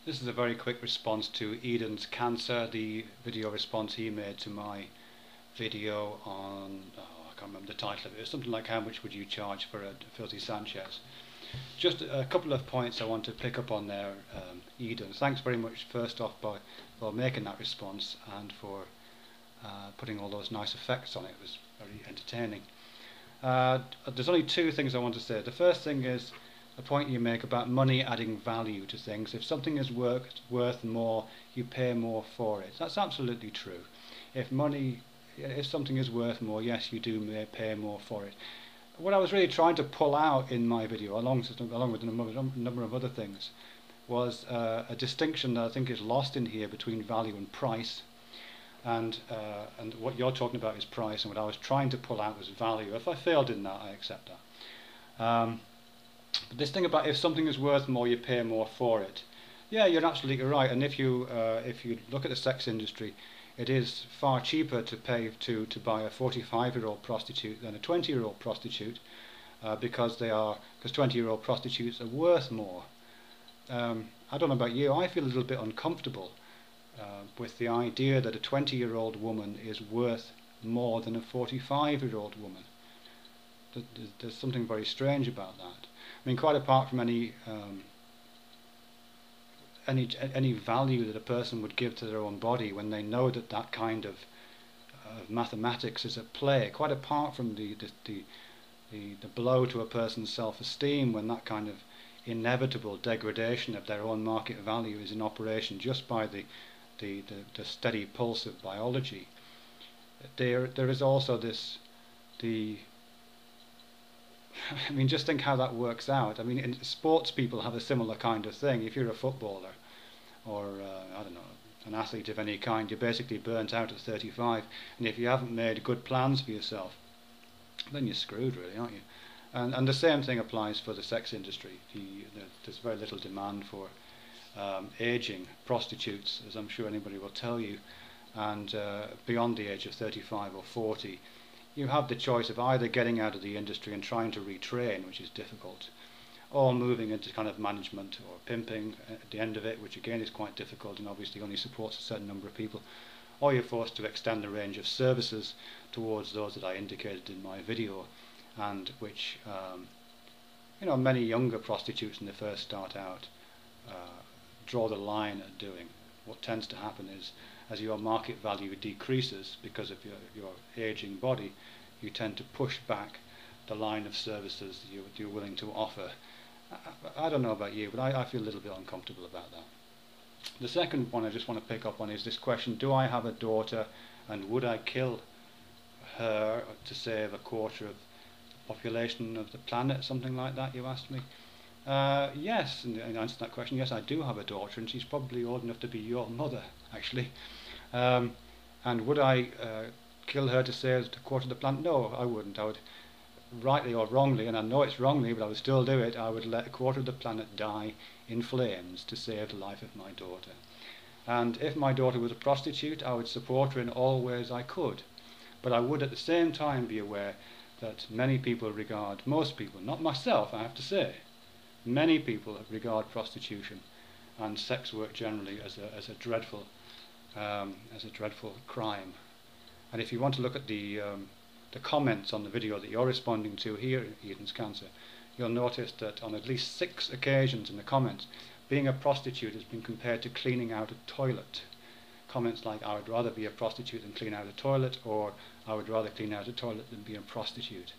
This is a very quick response to Edenscancer, the video response he made to my video on, I can't remember the title of it. It was something like, how much would you charge for a filthy Sanchez? Just a couple of points I want to pick up on there, Eden. Thanks very much first off for making that response and for putting all those nice effects on it. It was very entertaining. There's only two things I want to say. The first thing is a point you make about money adding value to things. If something is worth more, you pay more for it. That's absolutely true. If something is worth more, yes, you do pay more for it. What I was really trying to pull out in my video, along with a number of other things, was a distinction that I think is lost in here between value and price. And what you're talking about is price, and what I was trying to pull out was value. If I failed in that, I accept that. But this thing about if something is worth more, you pay more for it. Yeah, you're absolutely right. And if you look at the sex industry, it is far cheaper to pay to buy a 45-year-old prostitute than a 20-year-old prostitute, because 20-year-old prostitutes are worth more. I don't know about you, I feel a little bit uncomfortable with the idea that a 20-year-old woman is worth more than a 45-year-old woman. There's something very strange about that. I mean, quite apart from any value that a person would give to their own body when they know that that kind of mathematics is at play, quite apart from the blow to a person's self-esteem when that kind of inevitable degradation of their own market value is in operation just by the steady pulse of biology, there is also I mean, just think how that works out. I mean, sports people have a similar kind of thing. If you're a footballer or, I don't know, an athlete of any kind, you're basically burnt out at 35. And if you haven't made good plans for yourself, then you're screwed, really, aren't you? And the same thing applies for the sex industry. There's very little demand for aging prostitutes, as I'm sure anybody will tell you. And beyond the age of 35 or 40, you have the choice of either getting out of the industry and trying to retrain, which is difficult, or moving into kind of management or pimping at the end of it, which again is quite difficult and obviously only supports a certain number of people, or you're forced to extend the range of services towards those that I indicated in my video, and which many younger prostitutes when they first start out draw the line at doing. What tends to happen is, as your market value decreases because of your aging body, you tend to push back the line of services that you're willing to offer. I don't know about you, but I feel a little bit uncomfortable about that. The second one I just want to pick up on is this question: do I have a daughter, and would I kill her to save a quarter of the population of the planet? Something like that, you asked me. Yes, in answer to that question, yes, I do have a daughter, and she's probably old enough to be your mother, actually. And would I kill her to save a quarter of the planet? No, I wouldn't. I would, rightly or wrongly, and I know it's wrongly, but I would still do it, I would let a quarter of the planet die in flames to save the life of my daughter. And if my daughter was a prostitute, I would support her in all ways I could. But I would at the same time be aware that many people regard, most people, not myself, I have to say, many people regard prostitution and sex work generally as a dreadful crime. And if you want to look at the comments on the video that you're responding to here, Edenscancer, you'll notice that on at least 6 occasions in the comments, being a prostitute has been compared to cleaning out a toilet. Comments like, I would rather be a prostitute than clean out a toilet, or I would rather clean out a toilet than be a prostitute.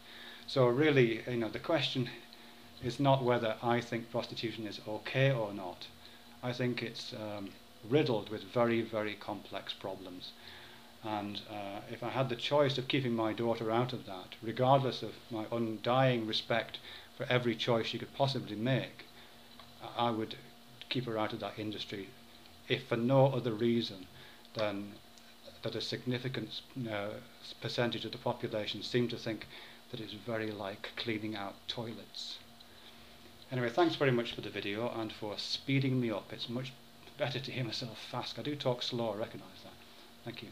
So really, the question is not whether I think prostitution is okay or not. I think it's riddled with very, very complex problems. And if I had the choice of keeping my daughter out of that, regardless of my undying respect for every choice she could possibly make, I would keep her out of that industry, if for no other reason than that a significant percentage of the population seem to think that it's very like cleaning out toilets. Anyway, thanks very much for the video and for speeding me up. It's much better to hear myself fast. I do talk slow, I recognise that. Thank you.